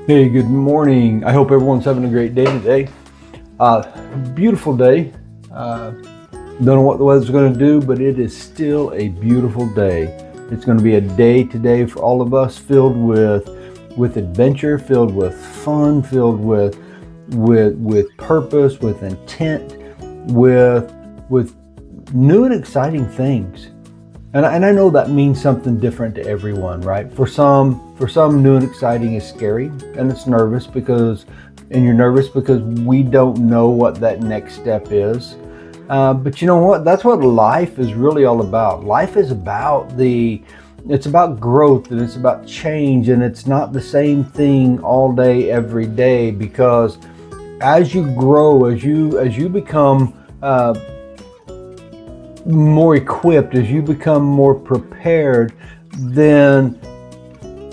Hey, good morning. I hope everyone's having a great day today. Beautiful day. Don't know what the weather's going to do, but it is still a beautiful day. It's going to be a day today for all of us filled with adventure, filled with fun, filled with purpose, with intent, with new and exciting things. And I know that means something different to everyone, right? For some, new and exciting is scary, and it's nervous you're nervous because we don't know what that next step is. But you know what? That's what life is really all about. Life is it's about growth, and it's about change, and it's not the same thing all day, every day, because as you grow, as you become more equipped, as you become more prepared, then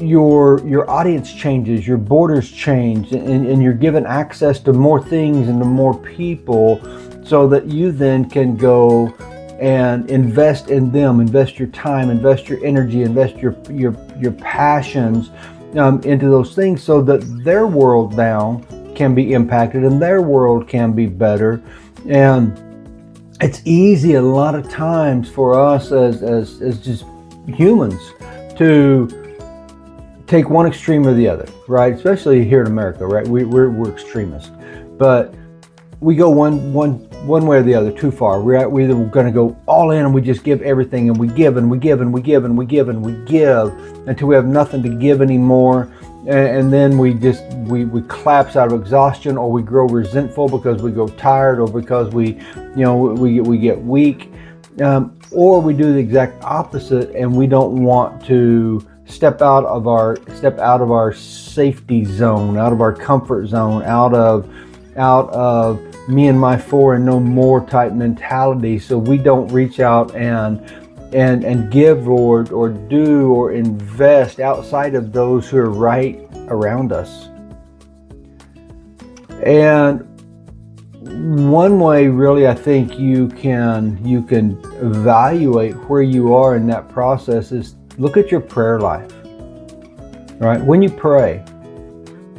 your audience changes, your borders change, and you're given access to more things and to more people, so that you then can go and invest in them, invest your time, invest your energy, invest your passions into those things, so that their world now can be impacted and their world can be better. And it's easy a lot of times for us as just humans to take one extreme or the other, right? Especially here in America, right? We're extremists, but we go one way or the other too far. We're either going to go all in and we just give everything, and we give and we give and we give and we give and we give until we have nothing to give anymore. And then we collapse out of exhaustion, or we grow resentful because we grow tired, or because we get weak, or we do the exact opposite, and we don't want to step out of our safety zone, out of our comfort zone, out of me and my four and no more type mentality. So we don't reach out and give or do or invest outside of those who are right around us. And one way really I think you can evaluate where you are in that process is look at your prayer life. Right? When you pray,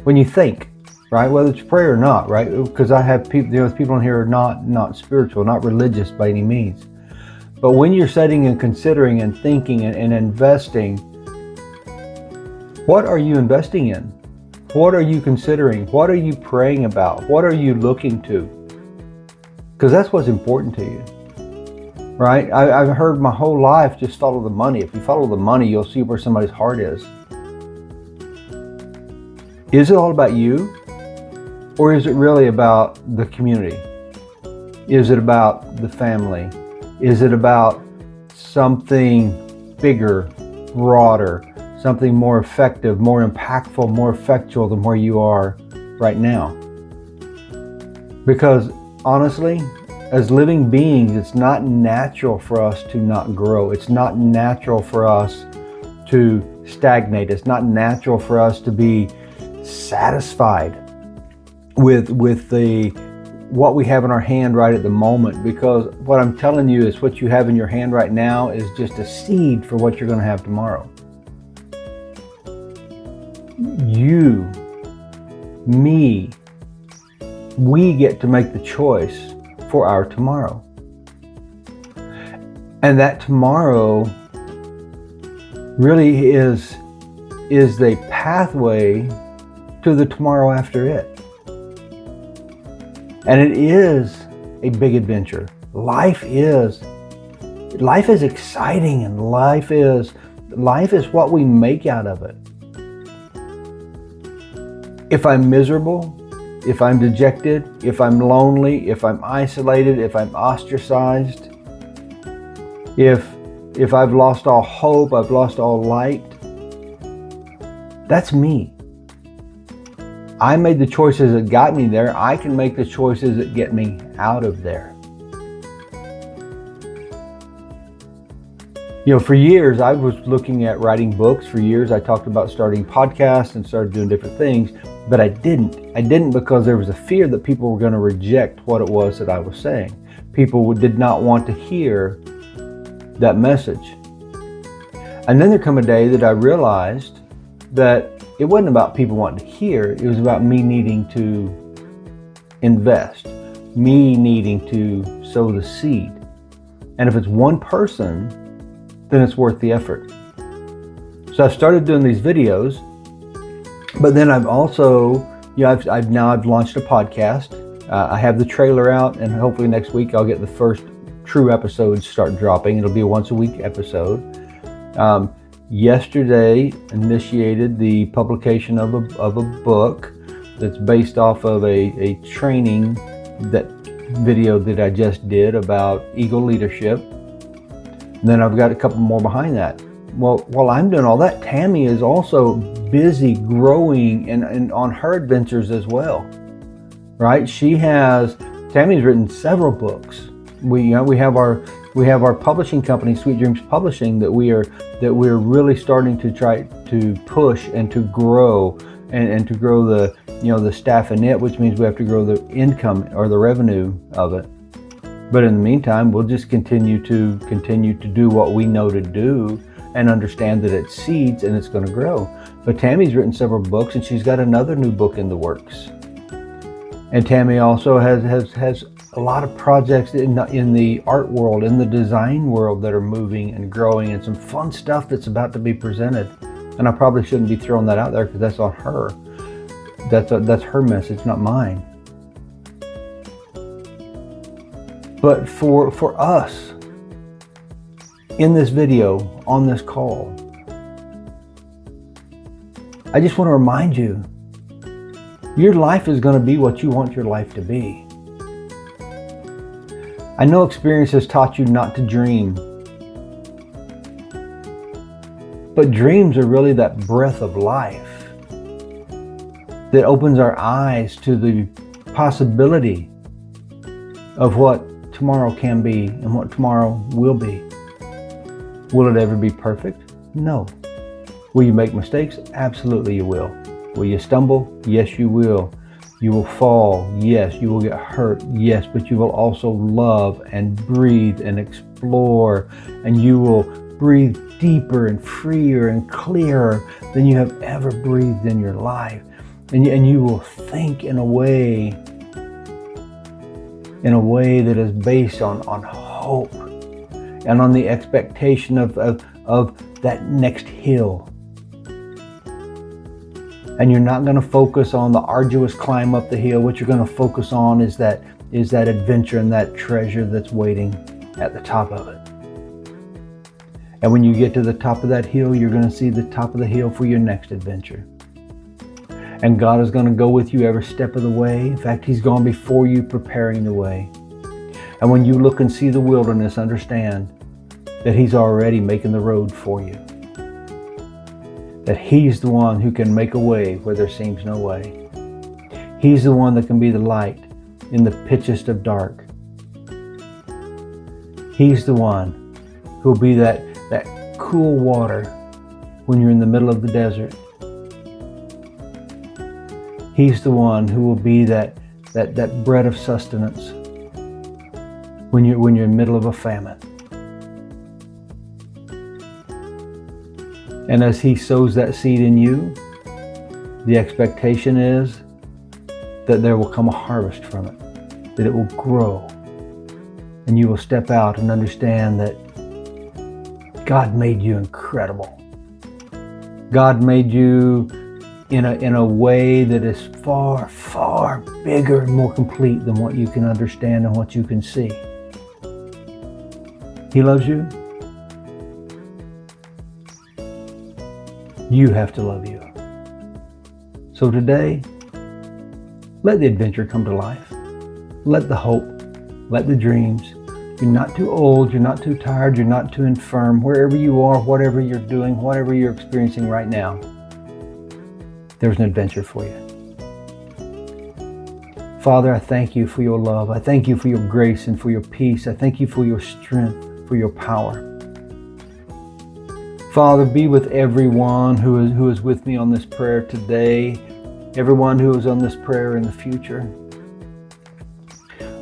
when you think, right? Whether it's prayer or not, right? Because I have people, people in here are not spiritual, not religious by any means. But when you're sitting and considering and thinking and investing, what are you investing in? What are you considering? What are you praying about? What are you looking to? Because that's what's important to you, right? I've heard my whole life, just follow the money. If you follow the money, you'll see where somebody's heart is. Is it all about you? Or is it really about the community? Is it about the family? Is it about something bigger, broader, something more effective, more impactful, more effectual than where you are right now? Because honestly, as living beings, it's not natural for us to not grow. It's not natural for us to stagnate. It's not natural for us to be satisfied with what we have in our hand right at the moment, because what I'm telling you is what you have in your hand right now is just a seed for what you're going to have tomorrow. You, me, we get to make the choice for our tomorrow. And that tomorrow really is the pathway to the tomorrow after it. And it is a big adventure. Life is exciting, and life is what we make out of it. If I'm miserable, if I'm dejected, if I'm lonely, if I'm isolated, if I'm ostracized, if I've lost all hope, I've lost all light, that's me. I made the choices that got me there. I can make the choices that get me out of there. For years, I was looking at writing books. For years, I talked about starting podcasts and started doing different things, but I didn't. I didn't because there was a fear that people were going to reject what it was that I was saying. People did not want to hear that message. And then there came a day that I realized that it wasn't about people wanting to hear. It was about me needing to invest, me needing to sow the seed. And if it's one person, then it's worth the effort. So I've started doing these videos, but then I've also, I've launched a podcast. I have the trailer out, and hopefully next week I'll get the first true episodes start dropping. It'll be a once a week episode. Yesterday initiated the publication of a book that's based off of a training video that I just did about ego leadership. And then I've got a couple more behind that. Well, while I'm doing all that, Tammy is also busy growing and on her adventures as well, right? Tammy's written several books. We have our publishing company, Sweet Dreams Publishing, that we're really starting to try to push and to grow and to grow the staff in it, which means we have to grow the income or the revenue of it. But in the meantime, we'll just continue to do what we know to do and understand that it's seeds and it's going to grow. But Tammy's written several books, and she's got another new book in the works. And Tammy also has a lot of projects in the art world, in the design world, that are moving and growing, and some fun stuff that's about to be presented. And I probably shouldn't be throwing that out there because that's on her. That's her message, not mine. But for us, in this video, on this call, I just want to remind you, your life is going to be what you want your life to be. I know experience has taught you not to dream, but dreams are really that breath of life that opens our eyes to the possibility of what tomorrow can be and what tomorrow will be. Will it ever be perfect? No. Will you make mistakes? Absolutely you will. Will you stumble? Yes, you will. You will fall. Yes. You will get hurt. Yes. But you will also love and breathe and explore, and you will breathe deeper and freer and clearer than you have ever breathed in your life. And you will think in a way that is based on hope and on the expectation of that next hill. And you're not going to focus on the arduous climb up the hill. What you're going to focus on is that adventure and that treasure that's waiting at the top of it. And when you get to the top of that hill, you're going to see the top of the hill for your next adventure. And God is going to go with you every step of the way. In fact, He's gone before you, preparing the way. And when you look and see the wilderness, understand that He's already making the road for you. That He's the one who can make a way where there seems no way. He's the one that can be the light in the pitchest of dark. He's the one who will be that cool water when you're in the middle of the desert. He's the one who will be that bread of sustenance when you're in the middle of a famine. And as He sows that seed in you, the expectation is that there will come a harvest from it, that it will grow, and you will step out and understand that God made you incredible. God made you in a way that is far, far bigger and more complete than what you can understand and what you can see. He loves you. You have to love you. So today, let the adventure come to life. Let the hope, let the dreams. You're not too old, you're not too tired, you're not too infirm. Wherever you are, whatever you're doing, whatever you're experiencing right now, there's an adventure for you. Father, I thank you for your love. I thank you for your grace and for your peace. I thank you for your strength, for your power. Father, be with everyone who is with me on this prayer today, everyone who is on this prayer in the future.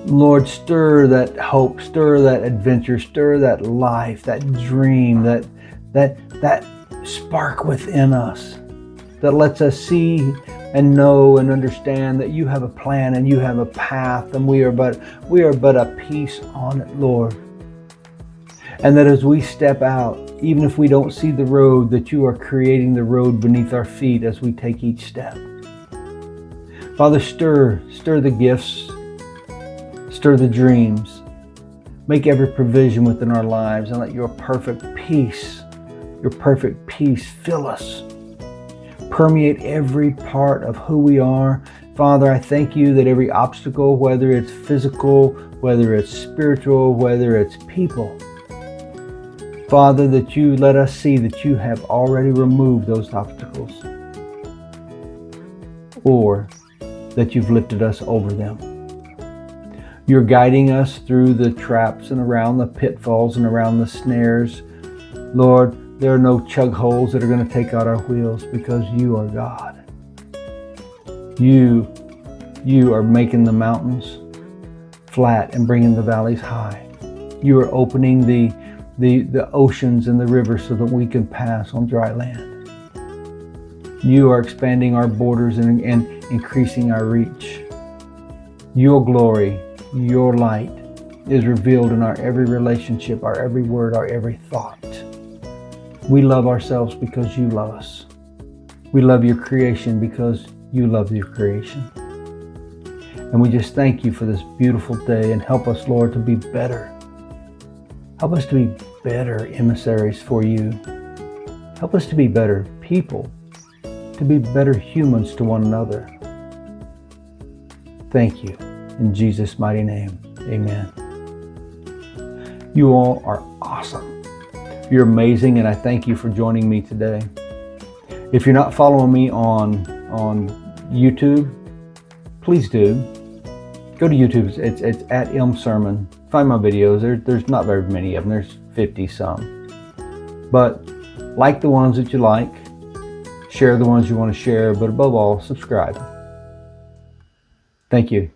Lord, stir that hope, stir that adventure, stir that life, that dream, that spark within us that lets us see and know and understand that you have a plan and you have a path, and we are but a piece on it, Lord. And that as we step out, even if we don't see the road, that you are creating the road beneath our feet as we take each step. Father, stir the gifts, stir the dreams, make every provision within our lives, and let your perfect peace fill us, permeate every part of who we are. Father, I thank you that every obstacle, whether it's physical, whether it's spiritual, whether it's people, Father, that you let us see that you have already removed those obstacles, or that you've lifted us over them. You're guiding us through the traps and around the pitfalls and around the snares. Lord, there are no chug holes that are going to take out our wheels, because you are God. You are making the mountains flat and bringing the valleys high. You are opening the oceans and the rivers so that we can pass on dry land. You are expanding our borders and increasing our reach. Your glory, your light is revealed in our every relationship, our every word, our every thought. We love ourselves because you love us. We love your creation because you love your creation. And we just thank you for this beautiful day, and help us, Lord, to be better. Help us to be better emissaries for you. Help us to be better people, to be better humans to one another. Thank you. In Jesus' mighty name, amen. You all are awesome. You're amazing, and I thank you for joining me today. If you're not following me on YouTube, please do. Go to YouTube. It's at Sirmon. Find my videos. There's not very many of them. There's 50 some. But like the ones that you like. Share the ones you want to share. But above all, subscribe. Thank you.